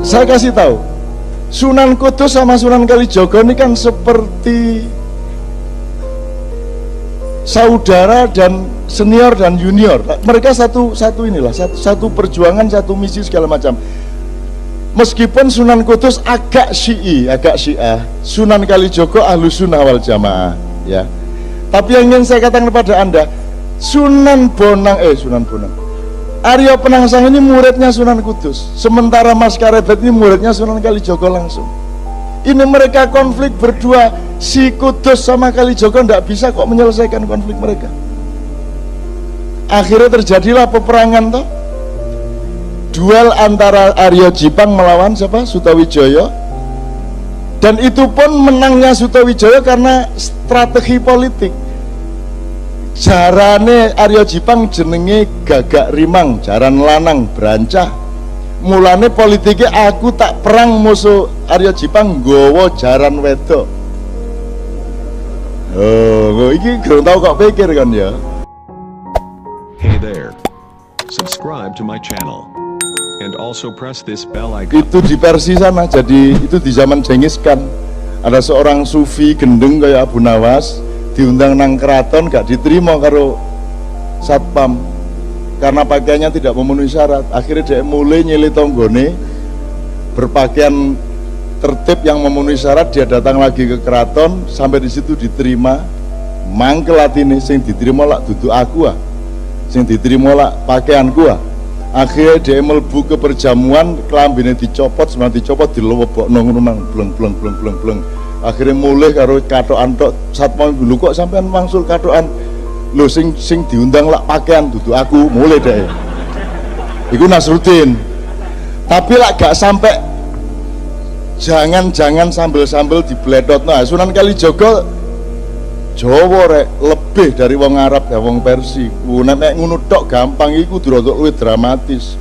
Saya kasih tahu, Sunan Kudus sama Sunan Kalijaga ini kan seperti saudara dan senior dan junior. Mereka satu perjuangan, satu misi segala macam. Meskipun Sunan Kudus agak Syiah, Sunan Kalijaga Ahlus Sunnah wal Jamaah, ya. Tapi yang ingin saya katakan kepada Anda, Sunan Bonang, Arya Penangsang ini muridnya Sunan Kudus, sementara Mas Karebet ini muridnya Sunan Kalijaga langsung. Ini mereka konflik berdua, si Kudus sama Kalijaga tidak bisa kok menyelesaikan konflik mereka. Akhirnya terjadilah peperangan toh, duel antara Arya Jipang melawan siapa? Sutawijaya. Dan itu pun menangnya Sutawijaya karena strategi politik. Jarane Arya Jipang jenenge Gagak Rimang, jaran lanang brancah. Mulane politiknya aku tak perang musuh Arya Jipang nggawa jaran wedok. Oh, iki gak tau kok pikir kan ya. Hey there. Subscribe to my channel and also press this bell icon. Itu di Persia sana, jadi itu di zaman Genghis Khan. Ada seorang sufi gendeng kayak Abu Nawas diundang nang keraton, gak diterima karo satpam karena pakaiannya tidak memenuhi syarat. Akhirnya dia mulai nyili tonggone berpakaian tertib yang memenuhi syarat. Dia datang lagi ke keraton, sampai di situ diterima. Mangkel atine, sing diterima lak duduk aku sing diterima lak pakaianku Akhirnya dia mlebu ke perjamuan, kelambine dicopot, sebenarnya dicopot dilewebokno ngono nang bleng. Akhirnya mulai karo katokan tok, satpam dulu kok sampean mangsul katokan. Lho sing diundang lak pakaian duduk aku, mulai deh. Iku Nasruddin. Tapi lak gak sampai, jangan sambel-sambel dibledot. Nah, Sunan Kalijaga Jawa rek lebih dari wong Arab ya wong Persia. Nek ngono tok gampang iku dirodok luwih dramatis.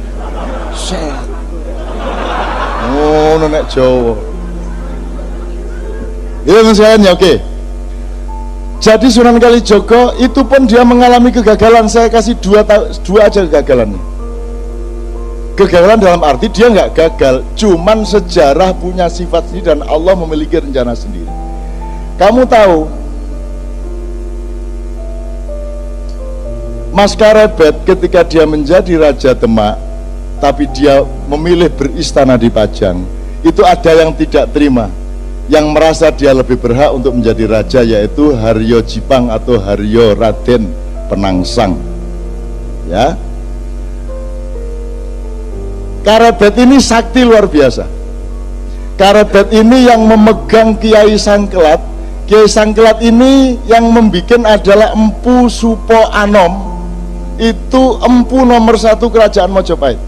Ngono nek Jawa. Ya misalnya oke. Jadi Sunan Kalijaga itu pun dia mengalami kegagalan. Saya kasih dua aja kegagalannya. Kegagalan dalam arti dia nggak gagal, cuman sejarah punya sifat sendiri dan Allah memiliki rencana sendiri. Kamu tahu, Mas Karebet ketika dia menjadi Raja Demak, tapi dia memilih beristana di Pajang, itu ada yang tidak terima, yang merasa dia lebih berhak untuk menjadi raja, yaitu Haryo Jipang atau Haryo Raden Penangsang. Ya, Karebet ini sakti luar biasa. Karebet ini yang memegang Kiai Sangkelat. Kiai Sangkelat ini yang membikin adalah Empu Supo Anom. Itu empu nomor 1 kerajaan Mojopahit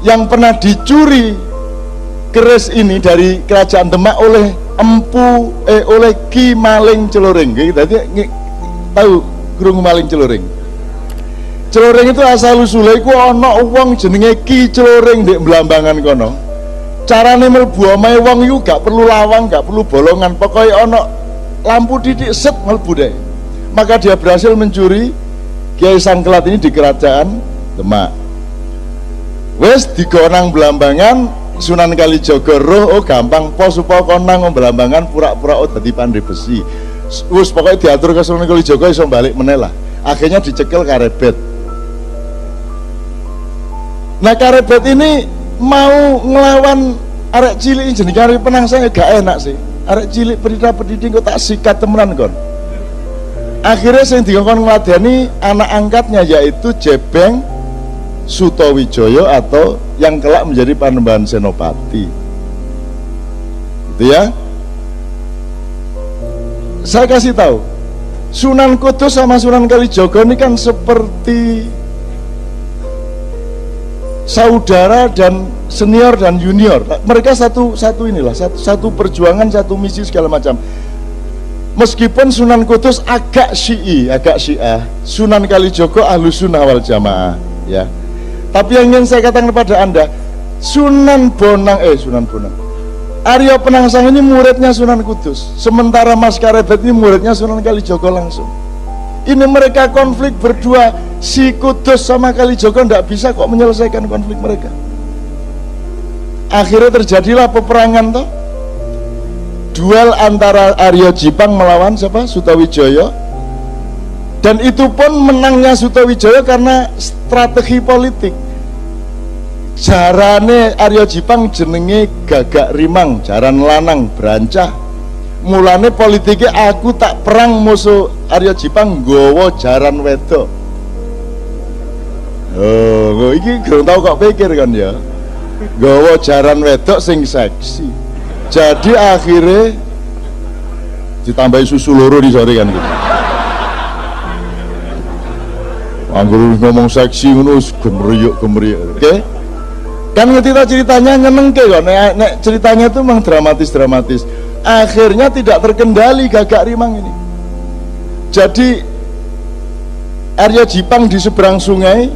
yang pernah dicuri keris ini dari kerajaan Demak oleh oleh Ki Maling Celoring. Jadi tahu Grung Maling Celoring? Celoring itu asal usule iku ana wong jenenge Ki Celoring ndek Blambangan kono. Carane mlebu omahe wong iku gak perlu lawang, gak perlu bolongan, pokoknya ana lampu titik set mlebu deh. Maka dia berhasil mencuri Kiai Sangkelat ini di kerajaan Demak. Wes digonang Blambangan, Sunan Kalijaga roh, oh gampang pos supaya konang Blambangan pura-pura oh dadi pandai besi. Wes pokoknya diatur ke Sunan Kalijaga iso balik meneh lah. Akhirnya dicekel Karebet. Nah Karebet ini mau ngelawan arek cilik jenenge Arya Penangsang gak enak sih. Arek cilik pendidik kok tak sikat temenan kon. Akhirnya yang dikongkon ngeladeni anak angkatnya, yaitu Jebeng Sutawijaya atau yang kelak menjadi Panembahan Senopati. Gitu ya. Saya kasih tahu, Sunan Kudus sama Sunan Kalijaga ini kan seperti saudara dan senior dan junior. Mereka satu perjuangan, satu misi segala macam. Meskipun Sunan Kudus agak Syiah, Sunan Kalijaga Ahlus Sunnah wal Jamaah, ya. Tapi yang ingin saya katakan kepada Anda, Sunan Bonang, Arya Penangsang ini muridnya Sunan Kudus, sementara Mas Karebet ini muridnya Sunan Kalijaga langsung. Ini mereka konflik berdua, si Kudus sama Kalijogo tidak bisa kok menyelesaikan konflik mereka. Akhirnya terjadilah peperangan toh. Duel antara Arya Jipang melawan siapa? Sutawijaya. Dan itu pun menangnya Sutawijaya karena strategi politik. Jarane Arya Jipang jenenge Gagak Rimang, jaran lanang brancah. Mulane politiknya aku tak perang musuh Arya Jipang nggawa jaran wedok. Oh, iki gak tau kok pikir kan ya. Nggawa jaran wedok sing seksi. Jadi akhirnya ditambahi susu loro di sore kan gitu. Anggur ngomong seksi ngono gemeriyuk. Oke? Kan ngerti ceritanya nyenengke kok. Nek ceritanya itu memang dramatis. Akhirnya tidak terkendali Gagak Rimang ini. Jadi Arya Jipang di seberang sungai,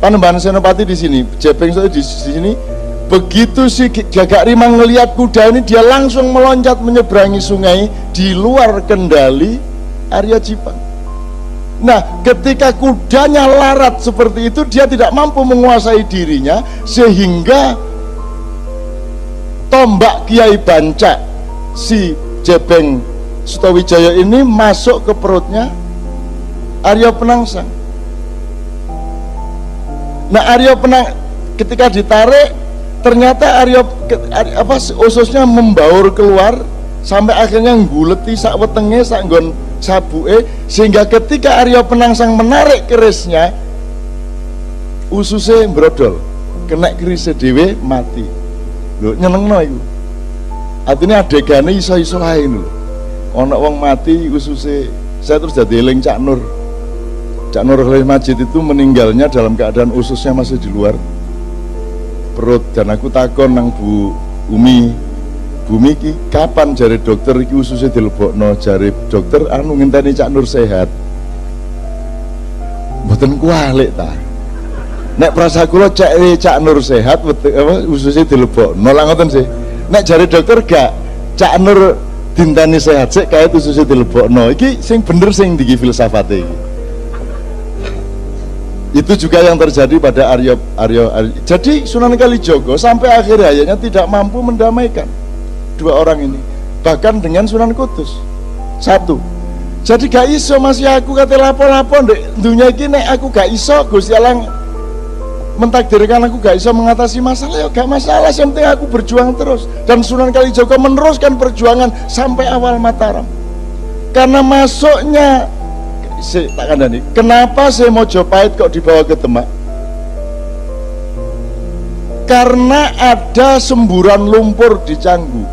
Panembahan Senopati di sini, Jepeng di sini. Begitu si Gagak Rimang melihat kuda ini, dia langsung meloncat menyeberangi sungai di luar kendali Arya Jipang. Nah, ketika kudanya larat seperti itu, dia tidak mampu menguasai dirinya, sehingga tombak Kiai Banca si Jepeng Sutawijaya ini masuk ke perutnya Arya Penangsang. Nah, ketika ditarik, ternyata ususnya membaur keluar sampai akhirnya ngguleti sak wetenge sak nggon sabuke, sehingga ketika Arya Penangsang menarik kerisnya, ususnya brodol, kena kerisnya dhewe mati. Lho nyenengno iku. Artinya adegane iso-iso ae lho. Ana wong mati ususnya, saya terus jadi eling Cak Nur. Cak Nur Khalil Majid itu meninggalnya dalam keadaan ususnya masih di luar perut, dan aku takon nang Bu Umi ki kapan jari dokter iki ususnya dilebokno, jari dokter anu ngenteni Cak Nur sehat. Mboten kualik ta. Nek prasa kula Cak Nur sehat ususnya dilebokno lha ngoten sih. Nek jari dokter gak Cak Nur dinteni sehat sik kaya ususnya dilebokno. Iki sing bener sing diki filsafate iki. Itu juga yang terjadi pada Arya. Jadi Sunan Kalijogo sampai akhir hayatnya tidak mampu mendamaikan dua orang ini, bahkan dengan Sunan Kudus. Satu, jadi gak iso masih aku kate lapo-lapo ndek dunia iki, nek aku gak iso Gusti Allah mentakdirkan aku gak iso mengatasi masalah, ya gak masalah, yang penting aku berjuang terus. Dan Sunan Kalijogo meneruskan perjuangan sampai awal Mataram. Karena masuknya tak kandani, kenapa saya Mojopahit kok dibawa ke Demak? Karena ada semburan lumpur di Canggu,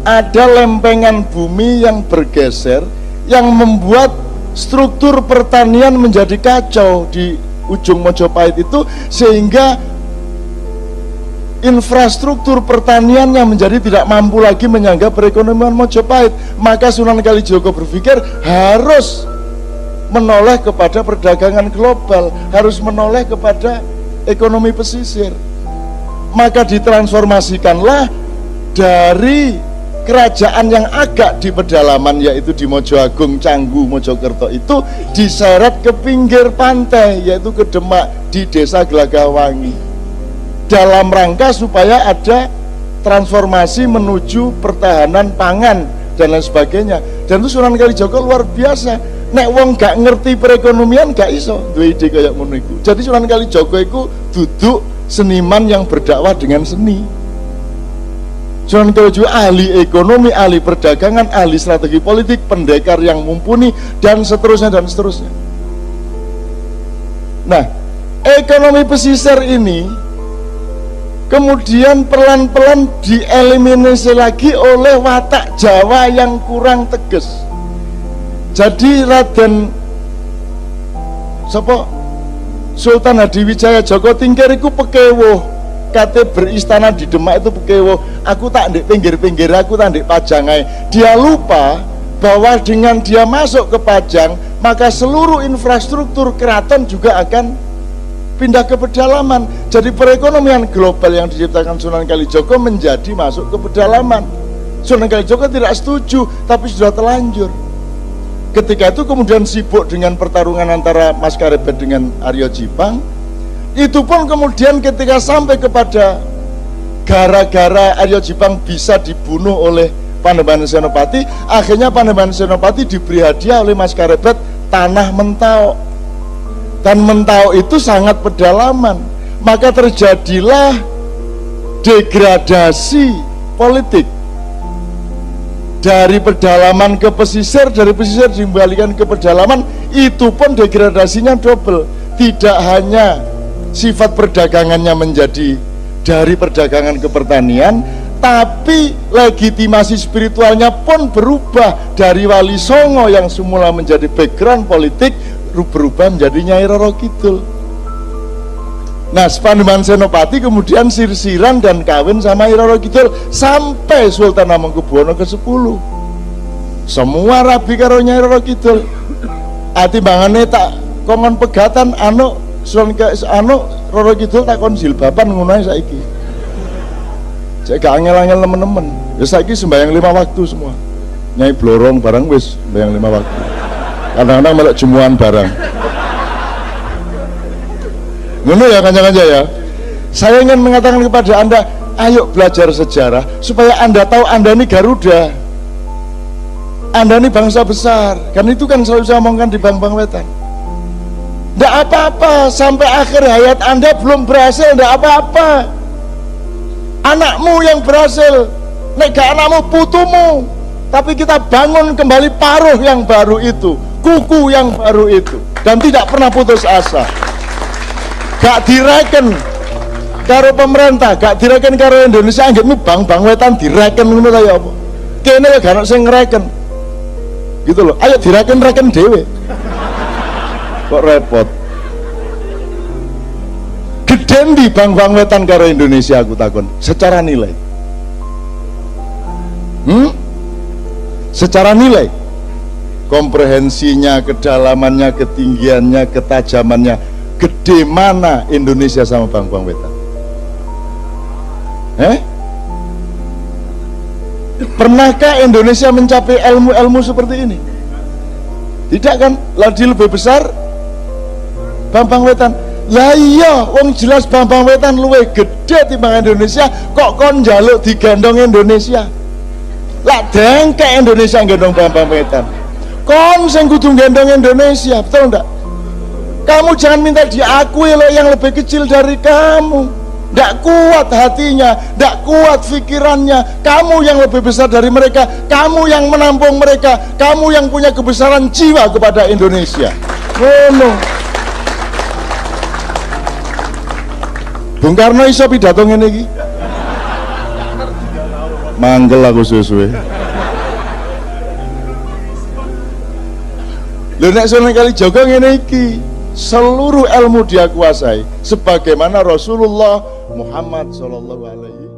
ada lempengan bumi yang bergeser, yang membuat struktur pertanian menjadi kacau di ujung Mojopahit itu, sehingga infrastruktur pertaniannya menjadi tidak mampu lagi menyangga perekonomian Mojopahit. Maka Sunan Kalijogo berpikir harus menoleh kepada perdagangan global, harus menoleh kepada ekonomi pesisir. Maka ditransformasikanlah dari kerajaan yang agak di pedalaman, yaitu di Mojoagung, Canggu, Mojokerto, itu diseret ke pinggir pantai, yaitu ke Demak di desa Gelagahwangi, dalam rangka supaya ada transformasi menuju pertahanan pangan dan lain sebagainya. Dan itu Sunan Kalijogo luar biasa. Nek wong gak ngerti perekonomian gak iso duwe ide kaya ngono iku. Jadi Sunan Kalijogo iku duduk seniman yang berdakwah dengan seni. Sunan Kalijogo ahli ekonomi, ahli perdagangan, ahli strategi politik, pendekar yang mumpuni, dan seterusnya. Nah, ekonomi pesisir ini kemudian pelan-pelan dieliminasi lagi oleh watak Jawa yang kurang tegas. Jadi Raden Sultan Hadiwijaya Joko Tingkir iku pekewo, kate beristana di Demak itu pekewo. Aku tak ndek pinggir-pinggir, aku tak ndek Pajangai. Dia lupa bahwa dengan dia masuk ke Pajang, maka seluruh infrastruktur keraton juga akan pindah ke pedalaman. Jadi perekonomian global yang diciptakan Sunan Kalijogo menjadi masuk ke pedalaman. Sunan Kalijogo tidak setuju, tapi sudah terlanjur. ketika itu kemudian sibuk dengan pertarungan antara Mas Karebet dengan Aryo Jipang. Itu pun kemudian ketika sampai kepada gara-gara Aryo Jipang bisa dibunuh oleh Panembahan Senopati, akhirnya Panembahan Senopati diberi hadiah oleh Mas Karebet tanah Mentau. Dan Mentau itu sangat pedalaman, maka terjadilah degradasi politik. Dari pedalaman ke pesisir, dari pesisir dikembalikan ke pedalaman, itu pun degradasinya double. Tidak hanya sifat perdagangannya menjadi dari perdagangan ke pertanian, tapi legitimasi spiritualnya pun berubah dari Wali Songo yang semula menjadi background politik, berubah menjadi Nyai Roro Kidul. Nah, Panembahan Senopati kemudian sirsiran dan kawin sama Nyai Roro Kidul sampai Sultan Hamengkubuwono ke-10. Semua rabi karo Nyai Roro Kidul. Atimbangane tak kongon pegatan anu Roro Kidul tak kon jilbaban ngono saiki. Cek gak angel-angel temen-temen. Ya saiki sembahyang 5 waktu semua. Nyai blorong barang wis sembahyang 5 waktu. Kadang-kadang melok jemuan barang. Ngono ya kanca-kanca ya. Saya ingin mengatakan kepada Anda, ayo belajar sejarah supaya Anda tahu Anda ini Garuda. Anda ini bangsa besar. Kan itu kan selalu saya omongkan di Bang Wetan. Nggak apa-apa sampai akhir hayat Anda belum berhasil, nggak apa-apa. Anakmu yang berhasil, nek gak anakmu putumu. Tapi kita bangun kembali paruh yang baru itu, kuku yang baru itu, dan tidak pernah putus asa. Gak direken karo pemerintah, gak direken karo Indonesia, anggapmu Bang Wetan direken ngono ta ya apa? Kene ya gak ono sing ngreken. Gitu loh. Ayo direken-reken dhewe. Kok repot. Geden di Bang Wetan karo Indonesia aku takon, secara nilai. Secara nilai. Komprehensinya, kedalamannya, ketinggiannya, ketajamannya, gede mana Indonesia sama Bang Wetan? Pernahkah Indonesia mencapai ilmu-ilmu seperti ini? Tidak kan? Lagi lebih besar Bang Wetan. Lah iya, wong jelas Bang Wetan luwih gede timbang Indonesia, kok kon njaluk digendong Indonesia? Lah dengkek Indonesia gendong Bang Wetan. Kon sing kudu gendong Indonesia, betul enggak? Kamu jangan minta diakui oleh yang lebih kecil dari kamu. Tidak kuat hatinya, tidak kuat pikirannya. Kamu yang lebih besar dari mereka, kamu yang menampung mereka, kamu yang punya kebesaran jiwa kepada Indonesia. Bung Karno iso pidato ngene iki. Manggel aku suwe-suwe. Lho nek Sunan Kalijaga ngene iki, seluruh ilmu dia kuasai sebagaimana Rasulullah Muhammad sallallahu alaihi